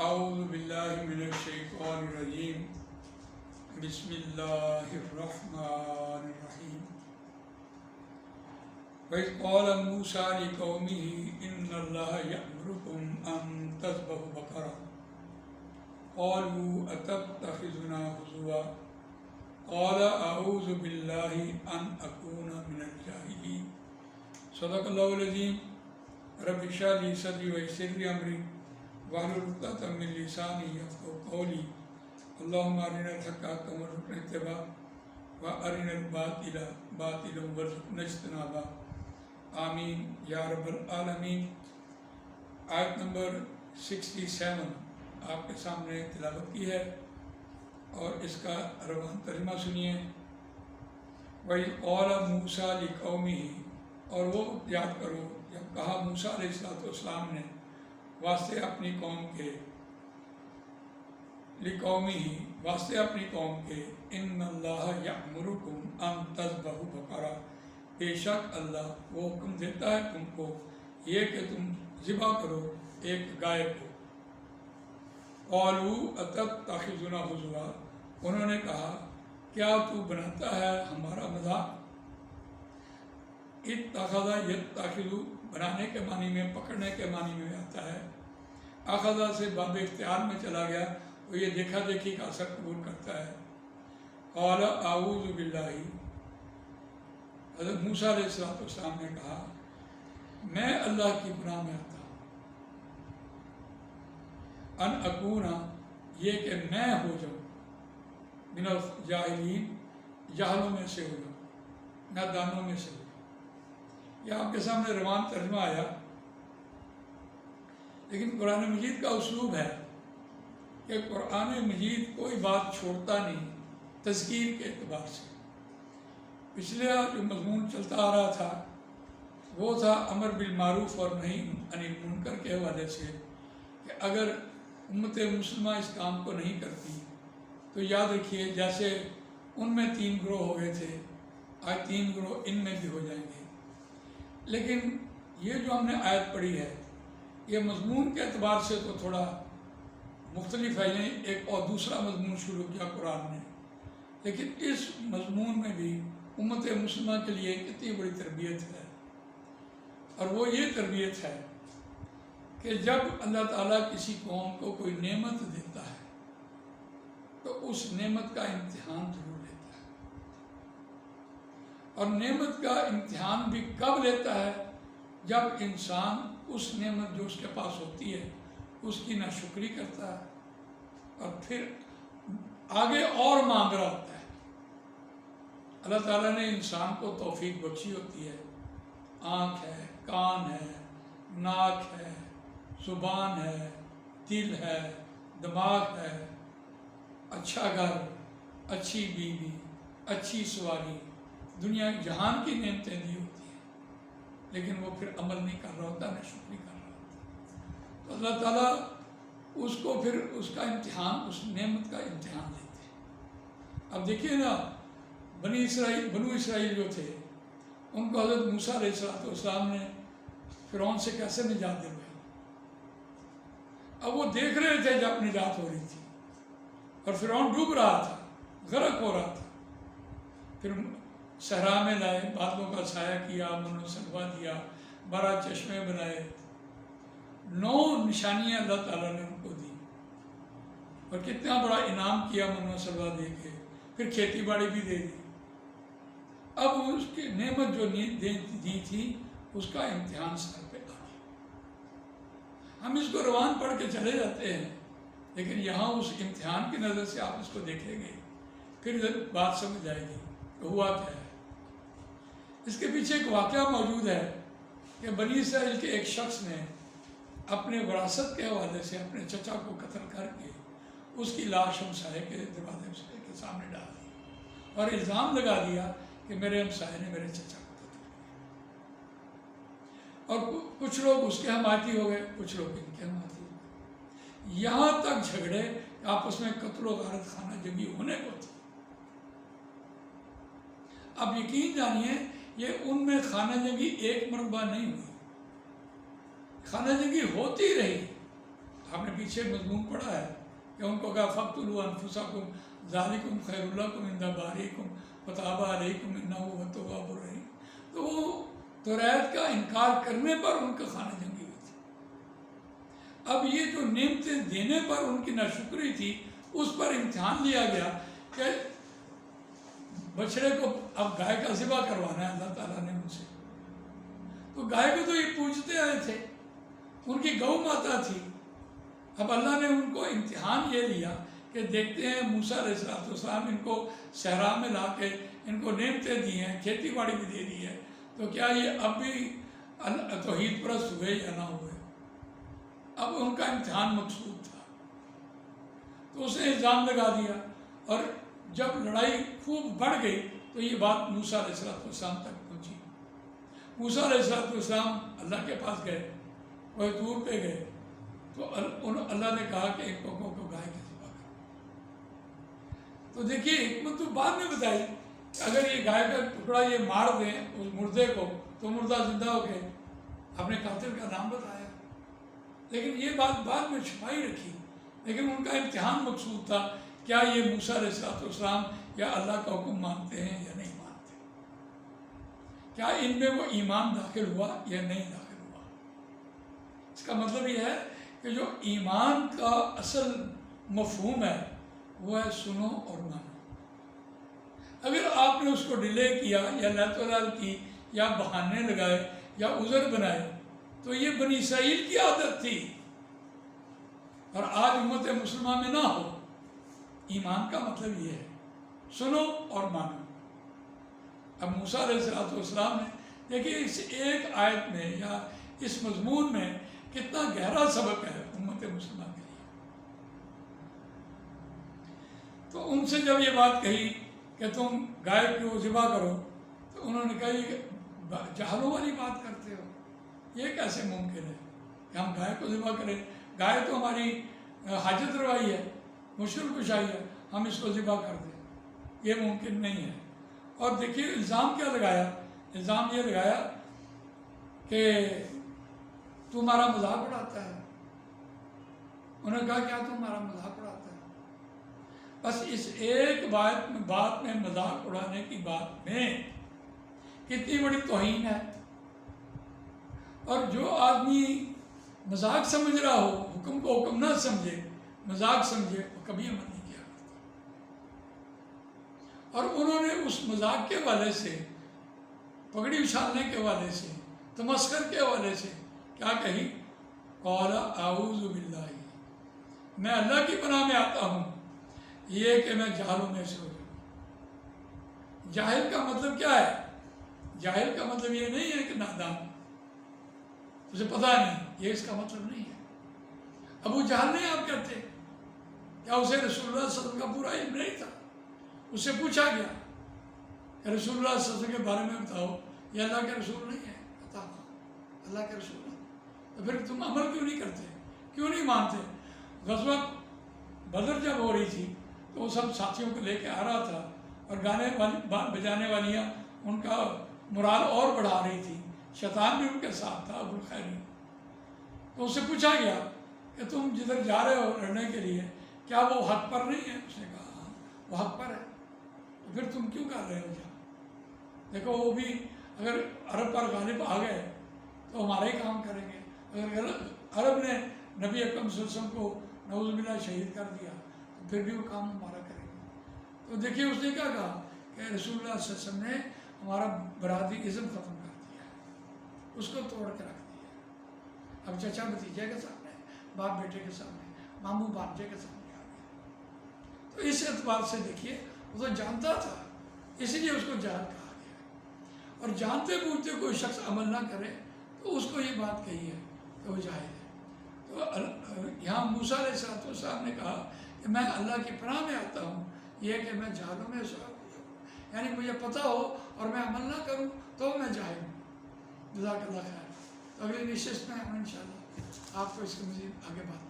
اعوذ باللہ من الشیطان الرجیم بسم اللہ الرحمن الرحیم وَإِذْ قَالَ مُوسَىٰ لِقَوْمِهِ إِنَّ اللَّهَ يَأْمُرُكُمْ أَن تَذْبَحُوا بَقَرَةً قَالُوا أَتَتَّخِذُنَا هُزُوًا قَالَ أَعُوذُ بِاللَّهِ أَنْ أَكُونَ مِنَ الْجَاهِلِينَ صدق اللہ العظیم۔ رب اشرح لي صدری ويسر لي أمري واحلل عقدۃ من لسانی یفقهوا قولی اللهم أرنا الحق حقا وارزقنا اتباعه وأرنا الباطل باطلا وارزقنا اجتنابه آمین یا رب العالمین۔ آیت نمبر 67 آپ کے سامنے تلاوت کی ہے اور اس کا روان ترجمہ سنیے۔ وَإِذْ قَالَ مُوسَىٰ لِقَوْمِهِ، اور وہ یاد کرو جب کہا موسیٰ علیہ السلام نے واسطے اپنی قوم کے، لِقَوْمِهِ واسطے اپنی قوم کے، إِنَّ اللَّهَ يَأْمُرُكُمْ أَن تَذْبَحُوا بَقَرَةً، بے شک اللہ وہ حکم دیتا ہے تم کو یہ کہ تم ذبح کرو ایک گائے کو۔ قَالُوا أَتَتَّخِذُنَا هُزُوًا، انہوں نے کہا کیا تو بناتا ہے ہمارا مذاق۔ اتخذ یتخذ بنانے کے معنی میں، پکڑنے کے معنی میں آتا ہے۔ اخذ سے باب اختیار میں چلا گیا، وہ یہ دیکھا دیکھی کا اثر قبول کرتا ہے۔ قال اعوذ باللہ، حضرت موسیٰ علیہ السلام نے کہا میں اللہ کی پناہ میں آتا ہوں، ان اکونا یہ کہ میں ہو جاؤں، من الجاہلین جاہلوں میں سے ہو جاؤں، نادانوں میں سے ہو جاؤں۔ یہ آپ کے سامنے روان ترجمہ آیا، لیکن قرآن مجید کا اسلوب ہے کہ قرآن مجید کوئی بات چھوڑتا نہیں تذکیر کے اعتبار سے۔ پچھلے جو مضمون چلتا آ رہا تھا وہ تھا امر بالمعروف اور نہی عن المنکر کے حوالے سے، کہ اگر امت مسلمہ اس کام کو نہیں کرتی تو یاد رکھیے جیسے ان میں 3 گروہ ہو گئے تھے، آج 3 گروہ ان میں بھی ہو جائیں گے۔ لیکن یہ جو ہم نے آیت پڑھی ہے یہ مضمون کے اعتبار سے تو تھوڑا مختلف ہے، یعنی ایک اور دوسرا مضمون شروع کیا قرآن نے، لیکن اس مضمون میں بھی امت مسلمہ کے لیے کتنی بڑی تربیت ہے، اور وہ یہ تربیت ہے کہ جب اللہ تعالیٰ کسی قوم کو کوئی نعمت دیتا ہے تو اس نعمت کا امتحان ضرور لیتا ہے، اور نعمت کا امتحان بھی کب لیتا ہے؟ جب انسان اس نعمت جو اس کے پاس ہوتی ہے اس کی ناشکری کرتا ہے اور پھر آگے اور مانگ رہا ہوتا ہے۔ اللہ تعالیٰ نے انسان کو توفیق بخشی ہوتی ہے، آنکھ ہے، کان ہے، ناک ہے، زبان ہے، دل ہے، دماغ ہے، اچھا گھر، اچھی بیوی، اچھی سواری، دنیا جہان کی نعمتیں دی ہوتی ہیں، لیکن وہ پھر عمل نہیں کر رہا ہوتا، نہ شکری کر رہا ہوتا، تو اللہ تعالیٰ اس کو پھر اس کا امتحان، اس نعمت کا امتحان لیتے ہیں۔ اب دیکھیے نا، بنو اسرائیل جو تھے ان کو حضرت موسیٰ علیہ السلام نے فرعون سے کیسے نجات دلوائی۔ اب وہ دیکھ رہے تھے جب نجات ہو رہی تھی اور فرعون ڈوب رہا تھا، غرق ہو رہا تھا، پھر صحرا میں لائے، بادلوں کا سایہ کیا، من و سلوہ دیا، 12 چشمے بنائے، 9 نشانیاں اللہ تعالیٰ نے ان کو دی، اور کتنا بڑا انعام کیا من و سلوہ دے کے، پھر کھیتی باڑی بھی دے دی۔ اب اس کی نعمت جو دی تھی اس کا امتحان سر پہ آ گیا۔ ہم اس کو روان پڑھ کے چلے جاتے ہیں، لیکن یہاں اس امتحان کی نظر سے آپ اس کو دیکھیں گے پھر بات سمجھ آئے گی کہ ہوا کیا ہے۔ اس کے پیچھے ایک واقعہ موجود ہے کہ بنی اسرائیل کے ایک شخص نے اپنے وراثت کے حوالے سے اپنے چچا کو قتل کر کے اس کی لاش ہمسائے کے دروازے کے سامنے ڈال دی اور الزام لگا دیا کہ میرے ہمسائے نے میرے چچا کو قتل کیا، اور کچھ لوگ اس کے حمایتی ہو گئے، کچھ لوگ ان کے حمایتی ہو گئے، یہاں تک جھگڑے آپس میں قتل و غارت خانہ جنگی ہونے کو تھی۔ اب یقین جانیے یہ ان میں خانہ جنگی ایک مرتبہ نہیں ہوئی، خانہ جنگی ہوتی رہی، آپ نے پیچھے مضمون پڑھا ہے کہ ان کو کہا فَاقْتُلُوا أَنفُسَكُمْ ذَلِكُمْ خَيْرٌ لَكُمْ عِنْدَ بَارِئِكُمْ وَتَابَ عَلَيْكُمْ إِنَّهُ هُوَ التَّوَّابُ الرَّحِيمُ۔ تو وہ توریت کا انکار کرنے پر ان کا خانہ جنگی ہوئی تھی۔ اب یہ جو نعمتیں دینے پر ان کی ناشکری تھی، اس پر امتحان لیا گیا کہ بچڑے کو اب گائے کا ذبح کروانا ہے اللہ تعالیٰ نے ان سے۔ تو گائے کو تو یہ پوجتے آئے تھے، ان کی گو ماتا تھی۔ اب اللہ نے ان کو امتحان یہ لیا کہ دیکھتے ہیں موسیٰ علیہ السلام ان کو صحرا میں لا کے ان کو نعمتیں دی ہیں، کھیتی باڑی بھی دے دی ہے، تو کیا یہ اب بھی توحید پرست ہوئے یا نہ ہوئے؟ اب ان کا امتحان مقصود تھا، تو اس نے الزام لگا دیا، اور جب لڑائی خوب بڑھ گئی تو یہ بات موسیٰ علیہ السلام تک پہنچی۔ موسیٰ علیہ السلام اللہ کے پاس گئے، کوئی طور پہ گئے، تو اللہ نے کہا کہ ایک کو گائے کا ذبح کرو۔ تو دیکھیے حکمت تو بعد میں بتائی کہ اگر یہ گائے کا ٹکڑا یہ مار دیں اس مردے کو تو مردہ زندہ ہو گئے، اپنے قاتل کا نام بتایا، لیکن یہ بات بعد میں چھپائی رکھی۔ لیکن ان کا امتحان مقصود تھا، کیا یہ موسیٰ علیہ السلام یا اللہ کا حکم مانتے ہیں یا نہیں مانتے، کیا ان میں وہ ایمان داخل ہوا یا نہیں داخل ہوا۔ اس کا مطلب یہ ہے کہ جو ایمان کا اصل مفہوم ہے وہ ہے سنو اور مانو۔ اگر آپ نے اس کو ڈیلے کیا یا لہتولال کی یا بہانے لگائے یا عذر بنائے تو یہ بنی اسرائیل کی عادت تھی، اور آج امت مسلمہ میں نہ ہو۔ ایمان کا مطلب یہ ہے سنو اور مانو۔ اب موسیٰ علیہ السلام نے دیکھیے اس ایک آیت میں یا اس مضمون میں کتنا گہرا سبق ہے امت مسلمہ کے لیے۔ تو ان سے جب یہ بات کہی کہ تم گائے کو ذبح کرو، تو انہوں نے کہا یہ جہلوں والی بات کرتے ہو، یہ کیسے ممکن ہے کہ ہم گائے کو ذبح کریں؟ گائے تو ہماری حاجت روائی ہے، مشکل کشائی ہے، ہم اس کو ذبح کر دیں، یہ ممکن نہیں ہے۔ اور دیکھیے الزام کیا لگایا، الزام یہ لگایا کہ تو ہمارا مذاق اڑاتا ہے۔ انہوں نے کہا کیا تو ہمارا مذاق اڑاتا ہے؟ بس اس ایک بات میں مذاق اڑانے کی بات میں کتنی بڑی توہین ہے۔ اور جو آدمی مذاق سمجھ رہا ہو، حکم کو حکم نہ سمجھے، مذاق سمجھے، وہ کبھی عمل نہیں کیا کرتا۔ اور انہوں نے اس مذاق کے حوالے سے، پگڑی اچھالنے کے حوالے سے، تمسخر کے حوالے سے کیا کہی؟ قال اعوذ باللہ، میں اللہ کی پناہ میں آتا ہوں یہ کہ میں جاہلوں میں سے ہو جاؤں۔ جاہل کا مطلب کیا ہے؟ جاہل کا مطلب یہ نہیں ہے کہ نادان، اسے پتہ نہیں، یہ اس کا مطلب نہیں ہے۔ ابو جہل نہیں آپ کہتے، کیا اسے رسول اللہ صلی اللہ علیہ وسلم کا پورا علم نہیں تھا؟ اس سے پوچھا گیا کہ رسول اللہ صلی اللہ علیہ وسلم کے بارے میں بتاؤ، یہ اللہ کے رسول نہیں ہے؟ بتا اللہ کے رسول ہے، تو پھر تم عمل کیوں نہیں کرتے، کیوں نہیں مانتے؟ غزوہ بدر جب ہو رہی تھی تو وہ سب ساتھیوں کو لے کے آ رہا تھا، اور گانے بجانے والیاں ان کا مرال اور بڑھا رہی تھی، شیطان بھی ان کے ساتھ تھا، ابو الخیری۔ تو اس سے پوچھا گیا کہ تم جدھر جا رہے ہو لڑنے کے لیے کیا وہ حق پر نہیں ہے؟ اس نے کہا ہاں وہ حق پر ہے، تو پھر تم کیوں کر رہے ہو جا؟ دیکھو وہ بھی اگر عرب پر غالب آ گئے تو ہمارا ہی کام کریں گے، اگر عرب نے نبی اکرم صلی اللہ علیہ وسلم کو نعوذ باللہ شہید کر دیا تو پھر بھی وہ کام ہمارا کریں گے۔ تو دیکھیے اس نے کیا کہا کہ رسول اللہ صلی اللہ علیہ وسلم نے ہمارا برادری ازم ختم کر دیا ہے، اس کو توڑ کے رکھ دیا۔ اب چچا بھتیجے کے سامنے، باپ بیٹے کے سامنے، ماموں بھانجے کے سامنے آ گیا۔ تو اس اعتبار سے دیکھیے وہ تو جانتا تھا، اسی لیے اس کو جاہل کہا گیا۔ اور جانتے بوجھتے کوئی شخص عمل نہ کرے تو اس کو یہ بات کہی ہے کہ وہ جاہل ہے۔ تو یہاں موسیٰ علیہ السلام نے کہا کہ میں اللہ کی پناہ میں آتا ہوں یہ کہ میں جہلوں میں سے ہو جاؤں، یعنی مجھے پتہ ہو اور میں عمل نہ کروں تو میں جاہل ہوں۔ جزاک اللہ خیر۔ تو اگلی نشست میں ہم انشاءاللہ آپ کو اس کے مزید آگے بات